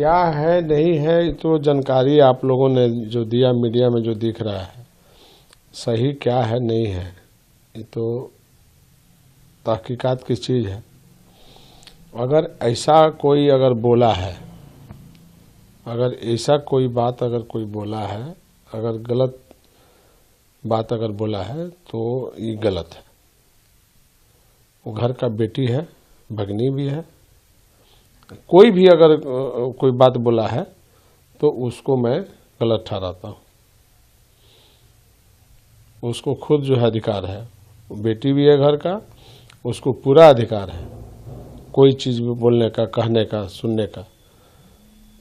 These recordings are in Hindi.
क्या है नहीं है तो जानकारी आप लोगों ने जो दिया मीडिया में जो दिख रहा है सही क्या है नहीं है ये तो तहकीकात की चीज़ है। अगर ऐसा कोई अगर बोला है, अगर ऐसा कोई बात अगर कोई बोला है, अगर गलत बात अगर बोला है तो ये गलत है। वो घर का बेटी है, भगनी भी है। कोई भी अगर कोई बात बोला है तो उसको मैं गलत ठहराता हूँ। उसको खुद जो है अधिकार है, बेटी भी है घर का, उसको पूरा अधिकार है कोई चीज़ भी बोलने का, कहने का, सुनने का।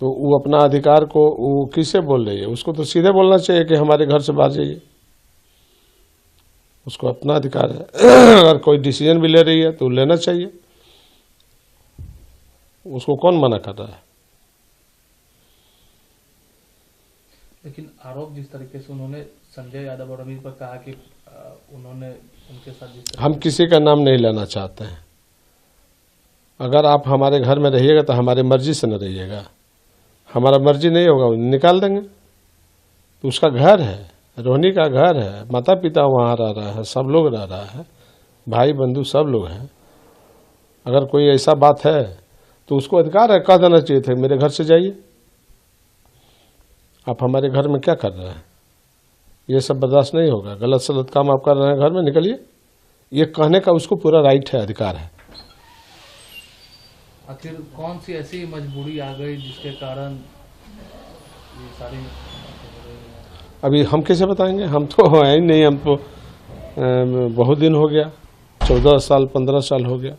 तो वो अपना अधिकार को वो किससे बोल रही है? उसको तो सीधे बोलना चाहिए कि हमारे घर से बाहर जाइए। उसको अपना अधिकार है। अगर कोई डिसीजन भी ले रही है तो लेना चाहिए। उसको कौन मना कर रहा है? लेकिन आरोप जिस तरीके से उन्होंने संजय यादव और अमीर पर कहा कि उन्होंने उनके साथ जिस हम किसी का नाम नहीं लेना चाहते हैं। अगर आप हमारे घर में रहिएगा तो हमारे मर्जी से न रहिएगा। हमारा मर्जी नहीं होगा निकाल देंगे। तो उसका घर है, रोहिणी का घर है, माता पिता वहाँ रह रहा है, सब लोग रह रहा है, भाई बंधु सब लोग हैं। अगर कोई ऐसा बात है तो उसको अधिकार है, कह देना चाहिए था मेरे घर से जाइए। आप हमारे घर में क्या कर रहे हैं? ये सब बर्दाश्त नहीं होगा। गलत सलत काम आप कर रहे हैं घर में, निकलिए। ये कहने का उसको पूरा राइट है, अधिकार है। आखिर कौन सी ऐसी मजबूरी आ गई जिसके कारण ये सारी अभी हम कैसे बताएंगे? हम तो हैं ही नहीं। हम तो बहुत दिन हो गया, 14 साल 15 साल हो गया,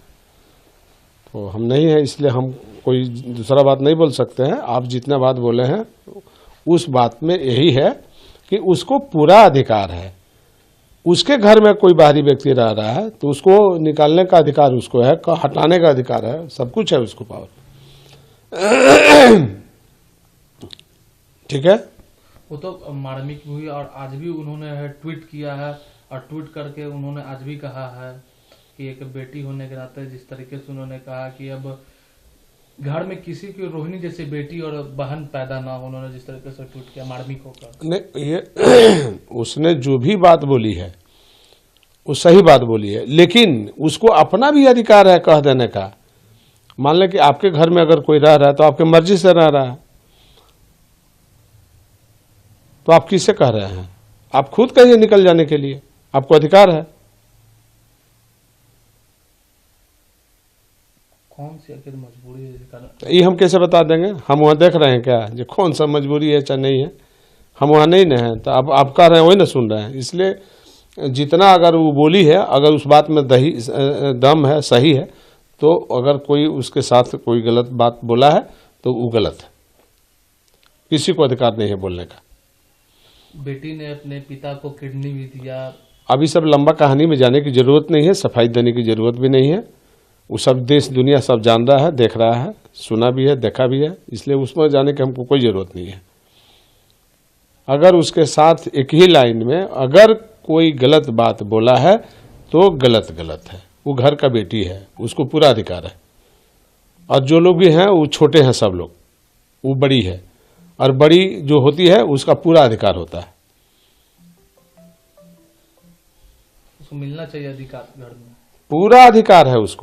तो हम नहीं है, इसलिए हम कोई दूसरा बात नहीं बोल सकते हैं। आप जितना बात बोले हैं उस बात में यही है कि उसको पूरा अधिकार है। उसके घर में कोई बाहरी व्यक्ति रह रहा है तो उसको निकालने का अधिकार उसको है, हटाने का अधिकार है, सब कुछ है उसको पावर। ठीक है। वो तो मार्मिक हुई और आज भी उन्होंने ट्वीट किया है और ट्वीट करके उन्होंने आज भी कहा है कि एक बेटी होने के नाते जिस तरीके से उन्होंने कहा कि अब घर में किसी की रोहिणी जैसी बेटी और बहन पैदा ना हो, उन्होंने जिस तरीके से ट्वीट किया मार्मिक होकर। नहीं, ये उसने जो भी बात बोली है वो सही बात बोली है, लेकिन उसको अपना भी अधिकार है कह देने का। मान लें कि आपके घर में अगर कोई रह रहा है तो आपके मर्जी से रह रहा है, तो आप किससे कह रहे हैं? आप खुद कहिए निकल जाने के लिए, आपको अधिकार है। कौन सी आखिर मजबूरी है? ये हम कैसे बता देंगे? हम वहाँ देख रहे हैं क्या जो कौन सा मजबूरी है चाहे नहीं है? हम वहाँ नहीं न हैं, तो अब आप कह रहे हैं वही ना सुन रहे हैं। इसलिए जितना अगर वो बोली है, अगर उस बात में दम है, सही है, तो अगर कोई उसके साथ कोई गलत बात बोला है तो वो गलत है। किसी को अधिकार नहीं है बोलने का। बेटी ने अपने पिता को किडनी भी दिया। अभी सब लंबा कहानी में जाने की जरूरत नहीं है, सफाई देने की जरूरत भी नहीं है। वो सब देश दुनिया सब जान रहा है, देख रहा है, सुना भी है, देखा भी है, इसलिए उसमें जाने की हमको कोई जरूरत नहीं है। अगर उसके साथ एक ही लाइन में अगर कोई गलत बात बोला है तो गलत गलत है। वो घर का बेटी है, उसको पूरा अधिकार है। और जो लोग भी हैं वो छोटे हैं, सब लोग, वो बड़ी है, और बड़ी जो होती है उसका पूरा अधिकार होता है। उसको मिलना चाहिए अधिकार, घर में पूरा अधिकार है उसको।